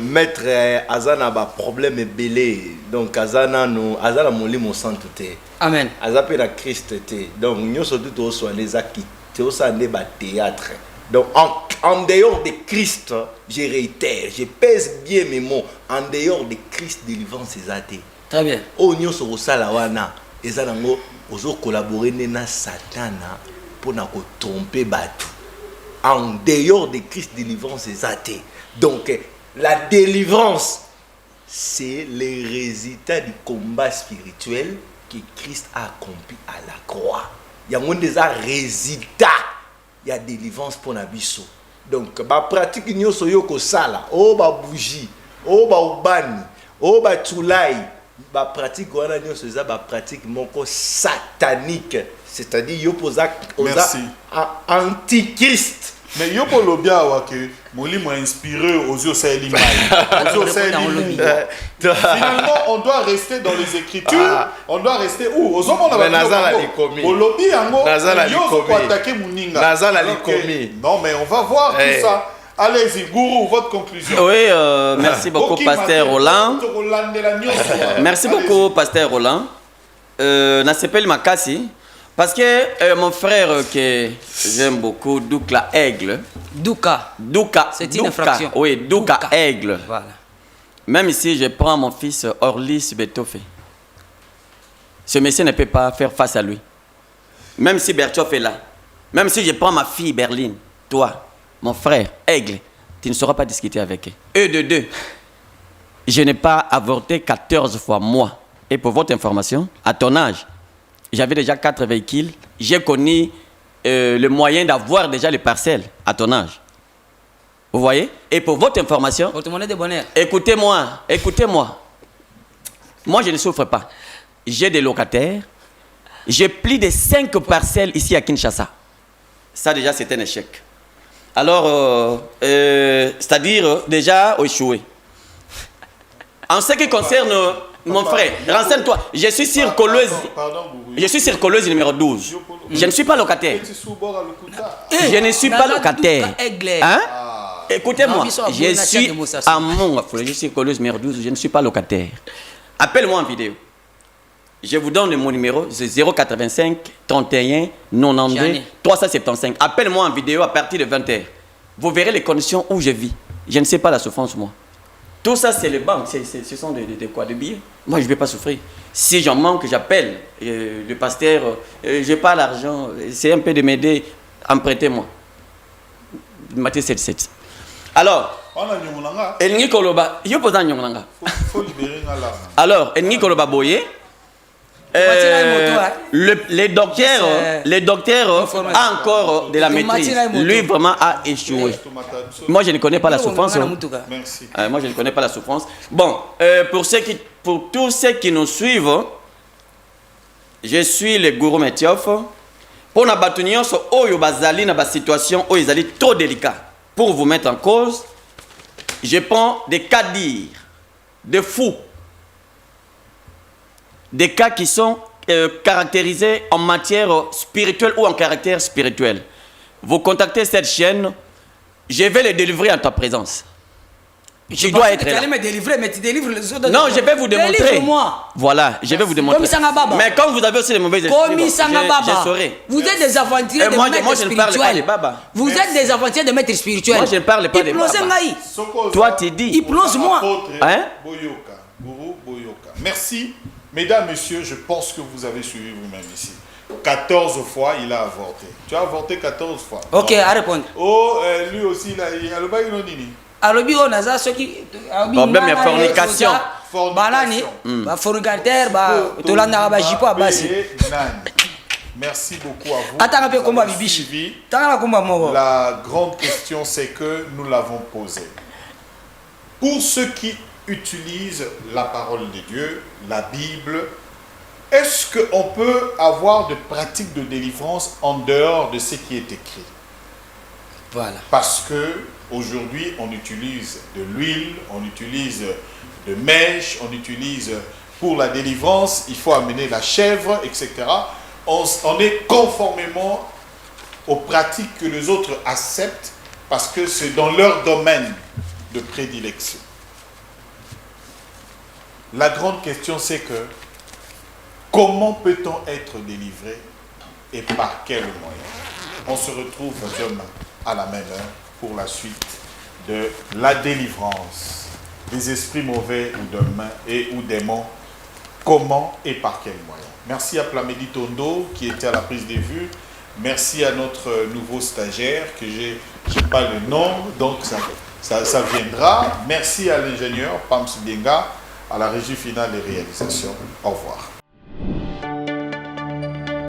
maître Azana a problème belé. Donc Azana moli mon sang tout. Amen. Azapé la Christ était. Donc nous sommes tous soignés à qui théâtre. Donc en dehors de Christ, je réitère, je pèse bien mes mots. En dehors de Christ, délivrance ses athées. Très bien. Oh nous sommes salawana. Ezanango ozo collaborer na Satana. Pour ne tromper Batou. En dehors de Christ, délivrance est athée. Donc, la délivrance, c'est le résultat du combat spirituel que Christ a accompli à la croix. Il y a des résultats. Il y a délivrance pour Nabiso. Donc, la pratique nous soyons sala, oh ba bougie, oh ba ubani, oh ba tulaï. La pratique pratique satanique, c'est-à-dire yopoza antichrist. Mais yopo lobia que moli m'a inspiré aux yeux Saïlimai. Finalement, on doit rester dans les Écritures. On doit rester où? Aux hommes on a non mais on va voir tout ça. Allez-y, gourou, votre conclusion. Oui, merci beaucoup, pasteur Roland. Merci beaucoup, pasteur Roland. Nasepel Makasi. Parce que mon frère que j'aime beaucoup, Doukla Aigle. Douka. C'est une infraction. Oui, Douka Aigle. Voilà. Même ici, je prends mon fils Orlis Betofé. Ce monsieur ne peut pas faire face à lui. Même si Berthoff est là. Même si je prends ma fille Berline, toi, mon frère, Aigle, tu ne sauras pas discuter avec eux. Eux de deux. Je n'ai pas avorté 14 fois, moi. Et pour votre information, à ton âge, j'avais déjà 4 véhicules. J'ai connu le moyen d'avoir déjà les parcelles à ton âge. Vous voyez? Et pour votre information, Pour te demander de bonheur. écoutez-moi. Moi, je ne souffre pas. J'ai des locataires. J'ai plus de 5 parcelles ici à Kinshasa. Ça, déjà, c'est un échec. Alors, c'est-à-dire, déjà, échoué. En ce qui concerne mon frère, renseigne-toi. Je suis sur Colosse. Je suis sur Colosse numéro 12. Je ne suis pas locataire. Je ne suis pas locataire. Hein? Écoutez-moi. Je suis à mon. Je suis Colosse numéro 12. Je ne suis pas locataire. Appelle-moi en vidéo. Je vous donne mon numéro, c'est 085 31 92 375. Appelle-moi en vidéo à partir de 20h. Vous verrez les conditions où je vis. Je ne sais pas la souffrance, moi. Tout ça, c'est les banques. Ce sont de quoi? De billets. Moi, je ne vais pas souffrir. Si j'en manque, j'appelle le pasteur. Je n'ai pas l'argent. C'est un peu de m'aider. Empruntez-moi. Matthieu 7,7. Alors, Engi Koloba, yo posa nyonga. Faut libérer là. Alors, Engi Koloba Boye. Les docteurs a encore de la maîtrise. Lui vraiment a échoué. Moi je ne connais pas la souffrance. Merci. Moi je ne connais pas la souffrance. Bon, pour tous ceux qui nous suivent, je suis le gourou Metiof. Pour na batunion so oyo bazali na ba situation où ils allaient trop délicat. Pour vous mettre en cause, je prends des cas dires, de fous. Des cas qui sont caractérisés en matière spirituelle ou en caractère spirituel. Vous contactez cette chaîne, je vais les délivrer en ta présence. Tu dois être là. Tu allais me délivrer, mais tu délivres les autres. Non, je vais vous démontrer. Délivre-moi. Voilà, je vais vous démontrer. Mais comme vous avez aussi les mauvais esprits, je saurai. Vous êtes des aventuriers de maîtres spirituels. Vous êtes des aventuriers de maîtres spirituels. Moi, je ne parle pas des babas. Toi, tu dis. Hypnose-moi. Hein? Merci. Mesdames, messieurs, je pense que vous avez suivi vous-même ici. 14 fois, il a avorté. Tu as avorté 14 fois. Ok, à répondre. Oh, lui aussi, il a avorté. Alobi on a ça ceux qui problème il y a fornication. Banani, ba fornicateur ba tolanda ba jipo basi. Merci beaucoup à vous. Attends un peu comment bibichi. La grande question c'est que nous l'avons posée. Pour ceux qui utilisent la parole de Dieu, la Bible, est-ce qu'on peut avoir de pratiques de délivrance en dehors de ce qui est écrit? Voilà. Parce que aujourd'hui, on utilise de l'huile, on utilise de mèches, on utilise pour la délivrance, il faut amener la chèvre, etc. On est conformément aux pratiques que les autres acceptent parce que c'est dans leur domaine de prédilection. La grande question, c'est que comment peut-on être délivré et par quels moyens? On se retrouve demain à la même heure pour la suite de la délivrance des esprits mauvais ou ou démons. Comment et par quels moyens? Merci à Plamedi Tondo qui était à la prise des vues. Merci à notre nouveau stagiaire que je n'ai pas le nom, donc ça viendra. Merci à l'ingénieur Pams Bienga, à la régie finale des réalisations. Au revoir.